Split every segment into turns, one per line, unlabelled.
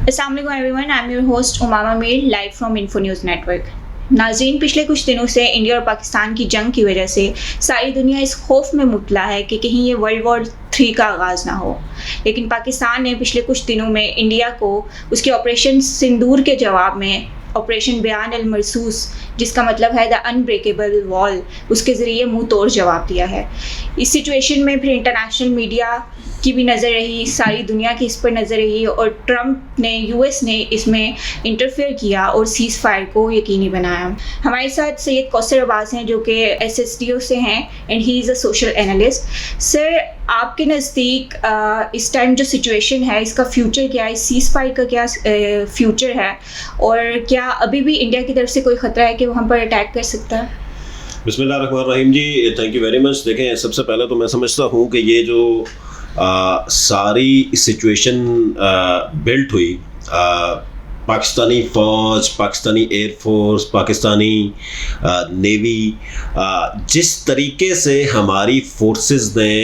अस्सलाम everyone, I am your host Umama Mir, live from info news network. नाज़रीन, पिछले कुछ दिनों से इंडिया और पाकिस्तान की जंग की वजह से सारी दुनिया इस खौफ में मुब्तला है कि कहीं ये वर्ल्ड वॉर 3 का आगाज़ ना हो। लेकिन पाकिस्तान ने पिछले कुछ दिनों में इंडिया को उसके ऑपरेशन सिंदूर के जवाब में ऑपरेशन बयान अल मरसूस, जिसका मतलब है द अनब्रेकेबल वॉल, उसके ज़रिए मुंह तोड़ जवाब दिया है। इस सिचुएशन में फिर इंटरनेशनल मीडिया की भी नज़र रही, सारी दुनिया की इस पर नज़र रही और ट्रंप ने, यूएस ने इसमें इंटरफेयर किया और सीज़ फायर को यकीनी बनाया। हमारे साथ सैयद कौसर अब्बास हैं जो कि SSDO से हैं and he is a social analyst. Sir, आपके नज़दीक इस टाइम जो सिचुएशन है इसका फ्यूचर क्या है, सीज़ फायर का क्या फ्यूचर है, और क्या अभी भी इंडिया की तरफ से कोई ख़तरा है कि वो हम पर अटैक कर सकता है?
बिस्मिल्लाहिर्रहमानिर्रहीम जी, थैंक यू वेरी मच। देखें, सबसे पहले तो मैं समझता हूँ कि ये जो सारी सिचुएशन बिल्ट हुई, पाकिस्तानी फ़ौज, पाकिस्तानी एयरफोर्स, पाकिस्तानी नेवी, जिस तरीके से हमारी फोर्सेस ने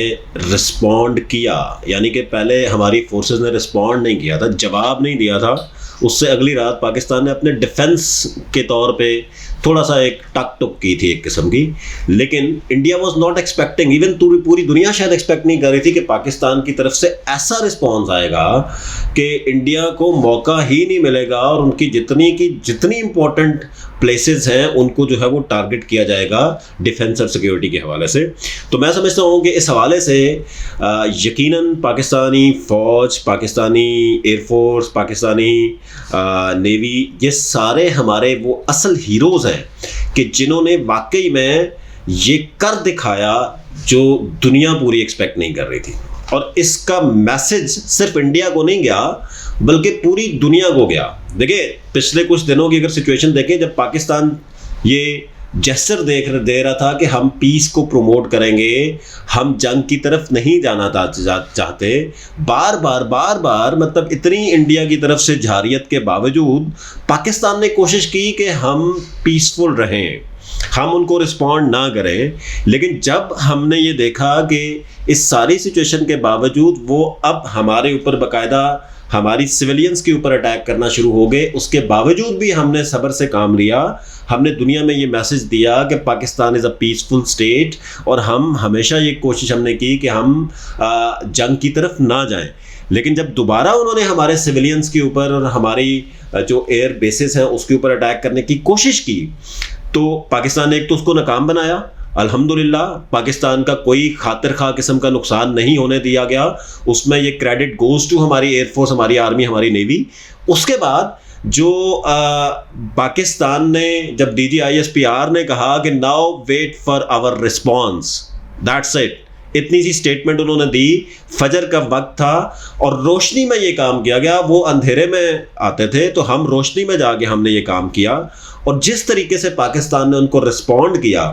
रिस्पॉन्ड किया, यानी कि पहले हमारी फोर्सेस ने रिस्पॉन्ड नहीं किया था, जवाब नहीं दिया था, उससे अगली रात पाकिस्तान ने अपने डिफेंस के तौर पे थोड़ा सा एक टक टुक की थी एक किस्म की। लेकिन India was not expecting, even पूरी दुनिया शायद एक्सपेक्ट नहीं कर रही थी कि पाकिस्तान की तरफ से ऐसा रिस्पॉन्स आएगा कि इंडिया को मौका ही नहीं मिलेगा और उनकी जितनी इंपॉर्टेंट प्लेसेस हैं उनको जो है वो टारगेट किया जाएगा डिफेंस और सिक्योरिटी के हवाले से। तो मैं समझता हूँ कि इस हवाले से यकीनन पाकिस्तानी फ़ौज, पाकिस्तानी एयरफोर्स, पाकिस्तानी नेवी, ये सारे हमारे वो असल हीरोज़ हैं कि जिन्होंने वाकई में ये कर दिखाया जो दुनिया पूरी एक्सपेक्ट नहीं कर रही थी। और इसका मैसेज सिर्फ इंडिया को नहीं गया बल्कि पूरी दुनिया को गया। देखिए, पिछले कुछ दिनों की अगर सिचुएशन देखें, जब पाकिस्तान ये जेस्चर दे रहा था कि हम पीस को प्रमोट करेंगे, हम जंग की तरफ नहीं जाना चाहते, बार बार मतलब इतनी इंडिया की तरफ से झारियत के बावजूद पाकिस्तान ने कोशिश की कि हम पीसफुल रहें, हम उनको रिस्पॉन्ड ना करें। लेकिन जब हमने ये देखा कि इस सारी सिचुएशन के बावजूद वो अब हमारे ऊपर बाकायदा हमारी सिविलियंस के ऊपर अटैक करना शुरू हो गए, उसके बावजूद भी हमने सब्र से काम लिया। हमने दुनिया में ये मैसेज दिया कि Pakistan is a peaceful state, और हम हमेशा ये कोशिश हमने की कि हम जंग की तरफ ना जाएं। लेकिन जब दोबारा उन्होंने हमारे सिविलियंस के ऊपर और हमारी जो एयर बेसिस हैं उसके ऊपर अटैक करने की कोशिश की, तो पाकिस्तान ने एक तो उसको नाकाम बनाया। अल्हम्दुलिल्लाह पाकिस्तान का कोई खातिर खा किस्म का नुकसान नहीं होने दिया गया। उसमें ये क्रेडिट गोज़ टू हमारी एयरफोर्स, हमारी आर्मी, हमारी नेवी। उसके बाद जो पाकिस्तान ने, जब DGISPR ने कहा कि now wait for our response, that's it, इतनी सी स्टेटमेंट उन्होंने दी। फजर का वक्त था और रोशनी में ये काम किया गया। वो अंधेरे में आते थे तो हम रोशनी में जाके हमने ये काम किया, और जिस तरीके से पाकिस्तान ने उनको रिस्पॉन्ड किया,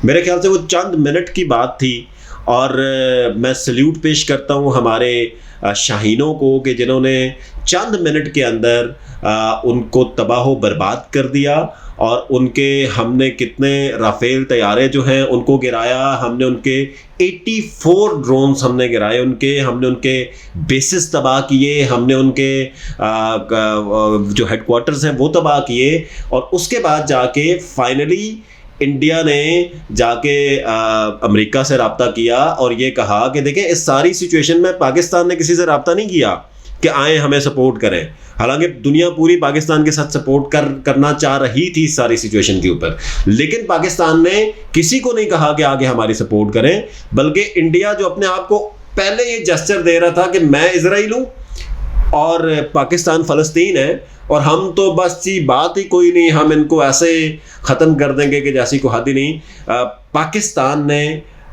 मेरे ख्याल से वो चंद मिनट की बात थी। और मैं सल्यूट पेश करता हूँ हमारे शाहीनों को कि जिन्होंने चंद मिनट के अंदर उनको तबाह बर्बाद कर दिया। और हमने कितने राफेल तैयारे जो हैं उनको गिराया, हमने उनके 84 ड्रोन्स हमने गिराए, हमने उनके बेसिस तबाह किए, हमने उनके जो हेडक्वार्टर्स हैं वो तबाह किए। और उसके बाद जाके फाइनली इंडिया ने जाके अमेरिका से रब्ता किया और ये कहा कि देखें, इस सारी सिचुएशन में पाकिस्तान ने किसी से रब्ता नहीं किया कि आए हमें सपोर्ट करें। हालांकि दुनिया पूरी पाकिस्तान के साथ सपोर्ट करना चाह रही थी इस सारी सिचुएशन के ऊपर, लेकिन पाकिस्तान ने किसी को नहीं कहा कि आगे हमारी सपोर्ट करें, बल्कि इंडिया जो अपने आप को पहले ये जेस्चर दे रहा था कि मैं इजराइल हूँ और पाकिस्तान फ़लस्तीन है, और हम तो बस ये बात ही कोई नहीं, हम इनको ऐसे ख़त्म कर देंगे कि जैसी कोई हद ही नहीं। पाकिस्तान ने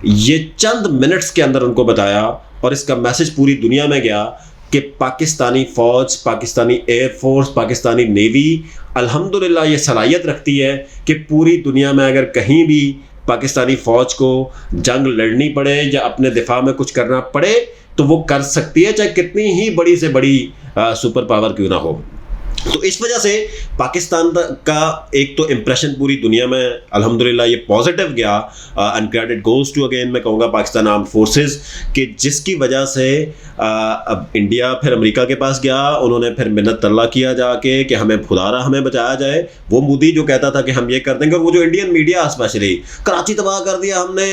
ये चंद मिनट्स के अंदर उनको बताया और इसका मैसेज पूरी दुनिया में गया कि पाकिस्तानी फ़ौज, पाकिस्तानी एयरफोर्स, पाकिस्तानी नेवी अल्हम्दुलिल्लाह ये सलाहियत रखती है कि पूरी दुनिया में अगर कहीं भी पाकिस्तानी फ़ौज को जंग लड़नी पड़े या अपने दिफा में कुछ करना पड़े तो वो कर सकती है, चाहे कितनी ही बड़ी से बड़ी सुपर पावर क्यों ना हो। तो इस वजह से पाकिस्तान का एक तो इम्प्रेशन पूरी दुनिया में अल्हम्दुलिल्लाह ये पॉजिटिव गया, and credit goes to again मैं कहूँगा पाकिस्तान आर्म्ड फोर्सेस, कि जिसकी वजह से अब इंडिया फिर अमेरिका के पास गया, उन्होंने फिर मिन्नत तरला किया जाके कि हमें खुदारा हमें बचाया जाए। वो मोदी जो कहता था कि हम ये कर देंगे, और वो जो इंडियन मीडिया स्पेशली, कराची तबाह कर दिया हमने,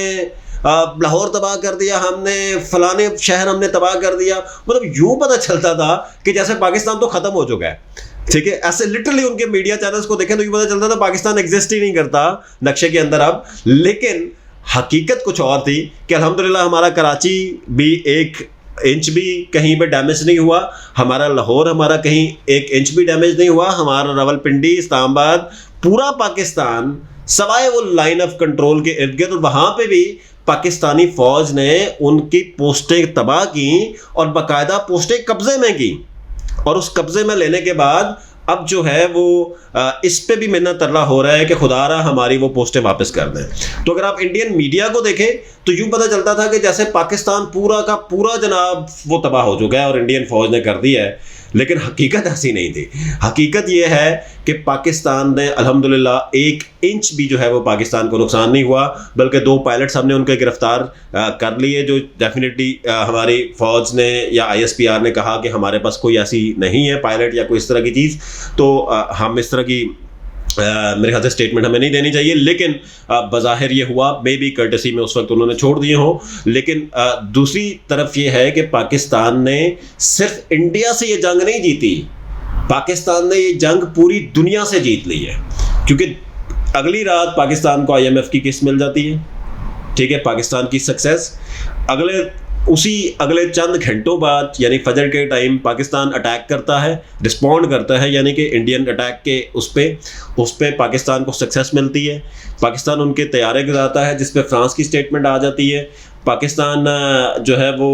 लाहौर तबाह कर दिया हमने, फलाने शहर हमने तबाह कर दिया, मतलब यूं पता चलता था कि जैसे पाकिस्तान तो ख़त्म हो चुका है। ठीक है, ऐसे लिटरली उनके मीडिया चैनल्स को देखें तो यूं पता चलता था पाकिस्तान एग्जिस्ट ही नहीं करता नक्शे के अंदर अब। लेकिन हकीकत कुछ और थी कि अल्हम्दुलिल्लाह हमारा कराची भी 1 इंच भी कहीं पे डैमेज नहीं हुआ, हमारा लाहौर हमारा कहीं 1 इंच भी डैमेज नहीं हुआ, हमारा रावलपिंडी, इस्लामाबाद, पूरा पाकिस्तान सवाए वो लाइन ऑफ कंट्रोल के इर्द गिर्द, वहाँ पे भी पाकिस्तानी फौज ने उनकी पोस्टें तबाह की और बाकायदा पोस्टें कब्जे में की। और उस कब्जे में लेने के बाद अब जो है वो इस पे भी मिन्नत तरला हो रहा है कि खुदारा हमारी वो पोस्टें वापस कर दें। तो अगर आप इंडियन मीडिया को देखें तो यूं पता चलता था कि जैसे पाकिस्तान पूरा का पूरा जनाब वो तबाह हो चुका है और इंडियन फौज ने कर दिया है, लेकिन हकीकत ऐसी नहीं थी। हकीकत ये है कि पाकिस्तान ने अल्हम्दुलिल्लाह 1 इंच भी जो है वो पाकिस्तान को नुकसान नहीं हुआ, बल्कि 2 पायलट्स हमने उनके गिरफ्तार कर लिए, जो डेफिनेटली हमारी फ़ौज ने या ISPR ने कहा कि हमारे पास कोई ऐसी नहीं है पायलट या कोई इस तरह की चीज़, तो हम इस तरह की मेरे ख्याल से स्टेटमेंट हमें नहीं देनी चाहिए। लेकिन बज़ाहिर ये हुआ, मे बी कर्टसी में उस वक्त उन्होंने छोड़ दिए हों। लेकिन दूसरी तरफ ये है कि पाकिस्तान ने सिर्फ इंडिया से ये जंग नहीं जीती, पाकिस्तान ने ये जंग पूरी दुनिया से जीत ली है। क्योंकि अगली रात पाकिस्तान को IMF की किस्त मिल जाती है, ठीक है, पाकिस्तान की सक्सेस। अगले चंद घंटों बाद यानी फजर के टाइम पाकिस्तान अटैक करता है, रिस्पॉन्ड करता है, यानी कि इंडियन अटैक के उस पे पाकिस्तान को सक्सेस मिलती है। पाकिस्तान उनके तैयारे गिराता है, जिस पे फ्रांस की स्टेटमेंट आ जाती है। पाकिस्तान जो है वो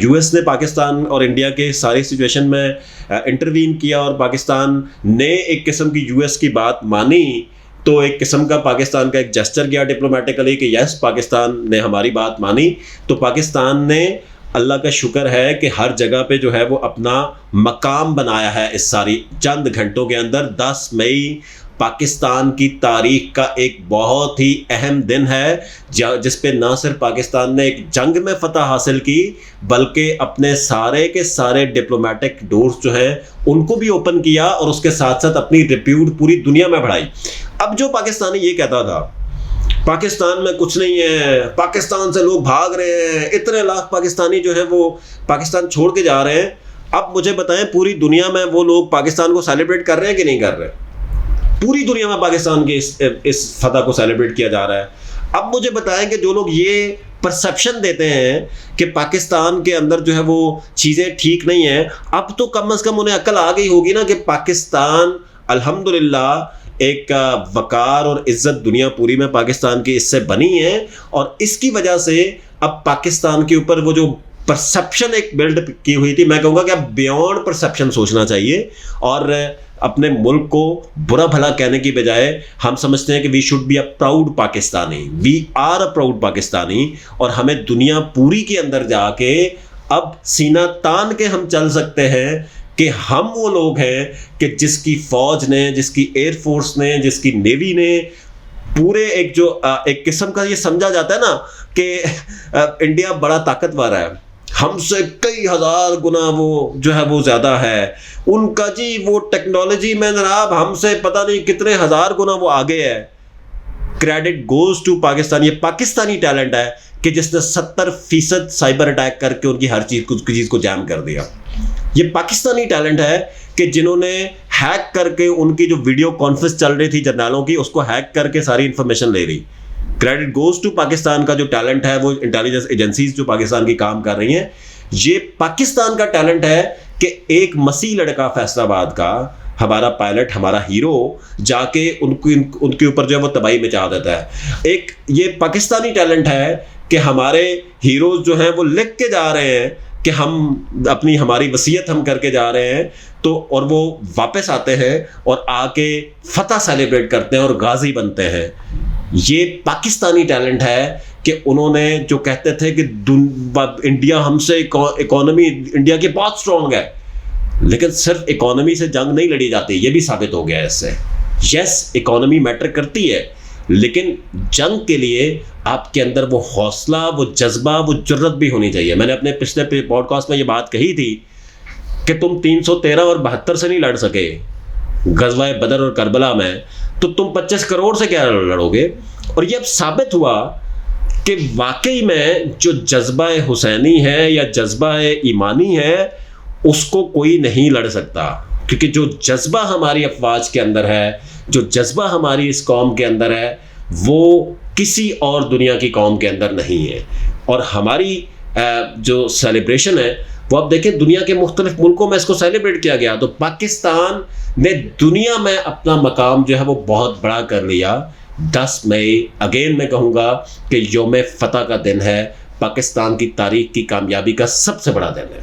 US ने पाकिस्तान और इंडिया के सारी सिचुएशन में इंटरवीन किया और पाकिस्तान ने एक किस्म की US की बात मानी, तो एक किस्म का पाकिस्तान का एक जेस्चर गया डिप्लोमेटिकली कि यस पाकिस्तान ने हमारी बात मानी। तो पाकिस्तान ने, अल्लाह का शुक्र है कि हर जगह पे जो है वो अपना मकाम बनाया है। इस सारी चंद घंटों के अंदर 10 मई पाकिस्तान की तारीख का एक बहुत ही अहम दिन है, जिस पे ना सिर्फ पाकिस्तान ने एक जंग में फतह हासिल की, बल्कि अपने सारे के सारे डिप्लोमेटिक डोर्स जो हैं उनको भी ओपन किया और उसके साथ साथ अपनी रिप्यूट पूरी दुनिया में बढ़ाई। अब जो पाकिस्तानी ये कहता था पाकिस्तान में कुछ नहीं है, पाकिस्तान से लोग भाग रहे हैं, इतने लाख पाकिस्तानी जो है वो पाकिस्तान छोड़ के जा रहे हैं, अब मुझे बताएं पूरी दुनिया में वो लोग पाकिस्तान को सेलिब्रेट कर रहे हैं कि नहीं कर रहे? पूरी दुनिया में पाकिस्तान के इस फतह को सेलिब्रेट किया जा रहा है। अब मुझे बताएं कि जो लोग ये परसेप्शन देते हैं कि पाकिस्तान के अंदर जो है वो चीज़ें ठीक नहीं है, अब तो कम से कम उन्हें अक्ल आ गई होगी ना कि पाकिस्तान अल्हम्दुलिल्लाह एक वकार और इज्जत दुनिया पूरी में पाकिस्तान की इससे बनी है, और इसकी वजह से अब पाकिस्तान के ऊपर वो जो परसेप्शन एक बिल्ड की हुई थी, मैं कहूँगा कि अब बियॉन्ड परसेप्शन सोचना चाहिए और अपने मुल्क को बुरा भला कहने की बजाय हम समझते हैं कि we should be a proud Pakistani, we are a proud Pakistani, और हमें दुनिया पूरी के अंदर जाके अब सीना तान के हम चल सकते हैं कि हम वो लोग हैं कि जिसकी फौज ने, जिसकी एयरफोर्स ने, जिसकी नेवी ने पूरे एक किस्म का ये समझा जाता है ना कि इंडिया बड़ा ताकतवर है, हमसे कई हजार गुना वो जो है वो ज़्यादा है, उनका जी वो टेक्नोलॉजी में जनाब हमसे पता नहीं कितने हजार गुना वो आगे है। क्रेडिट गोज टू पाकिस्तान, ये पाकिस्तानी टैलेंट है कि जिसने 70% साइबर अटैक करके उनकी हर चीज़ को जैम कर दिया। ये पाकिस्तानी टैलेंट है कि जिन्होंने हैक करके उनकी जो वीडियो कॉन्फ्रेंस चल रही थी जर्नलों की, उसको हैक करके सारी इंफॉर्मेशन ले रही। क्रेडिट गोज टू पाकिस्तान का जो टैलेंट है, वो इंटेलिजेंस एजेंसीज जो पाकिस्तान की काम कर रही हैं, ये पाकिस्तान का टैलेंट है कि एक मसीह लड़का फैसलाबाद का, हमारा पायलट, हमारा हीरो, जाके उनके ऊपर जो है वो तबाही मचा देता है। एक ये पाकिस्तानी टैलेंट है कि हमारे हीरोज जो हैं वो लिख के जा रहे हैं कि हम हमारी वसीयत हम करके जा रहे हैं, तो और वो वापस आते हैं और आके फतह सेलिब्रेट करते हैं और गाजी बनते हैं। ये पाकिस्तानी टैलेंट है कि उन्होंने जो कहते थे कि इंडिया हमसे इकोनॉमी इंडिया की बहुत स्ट्रॉन्ग है, लेकिन सिर्फ इकोनॉमी से जंग नहीं लड़ी जाती, ये भी साबित हो गया है इससे। यस, इकोनॉमी मैटर करती है, लेकिन जंग के लिए आपके अंदर वो हौसला, वो जज्बा, वो जुर्रत भी होनी चाहिए। मैंने अपने पिछले पॉडकास्ट में ये बात कही थी कि तुम 313 और 72 से नहीं लड़ सके गज़वाए बदर और करबला में, तो तुम 25 करोड़ से क्या लड़ोगे। और ये अब साबित हुआ कि वाकई में जो जज्बा हुसैनी है या जज्बा ईमानी है, उसको कोई नहीं लड़ सकता, क्योंकि जो जज्बा हमारी अफवाज के अंदर है, जो जज्बा हमारी इस कौम के अंदर है, वो किसी और दुनिया की कौम के अंदर नहीं है। और हमारी जो सेलिब्रेशन है वो अब देखें, दुनिया के मुख्तलिफ मुल्कों में इसको सेलिब्रेट किया गया, तो पाकिस्तान ने दुनिया में अपना मकाम जो है वो बहुत बड़ा कर लिया। 10 मई अगेन मैं कहूँगा कि यौम फतह का दिन है, पाकिस्तान की तारीख की कामयाबी का सबसे बड़ा दिन है।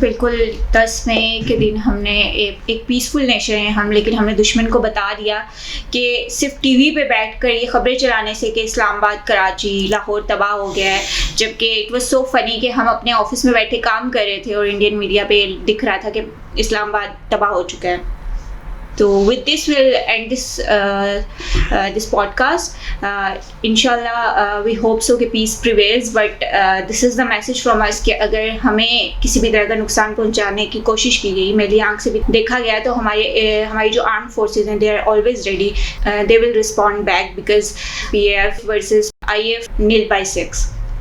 बिल्कुल, 10 मई के दिन हमने एक पीसफुल नेशन है हम, लेकिन हमने दुश्मन को बता दिया कि सिर्फ टीवी पे बैठकर ये खबरें चलाने से कि इस्लामाबाद, कराची, लाहौर तबाह हो गया है, जबकि इट वाज सो फनी कि हम अपने ऑफिस में बैठे काम कर रहे थे और इंडियन मीडिया पे दिख रहा था कि इस्लामाबाद तबाह हो चुका है। तो with this we'll end this podcast. Inshallah we hope so कि peace prevails, but this is the message from us कि अगर हमें किसी भी तरह का नुकसान पहुंचाने की कोशिश की गई, मेरी आंख से भी देखा गया, तो हमारी जो आर्म्ड फोर्सेस हैं, they are always ready, they will respond back because PAF versus IF 0-6.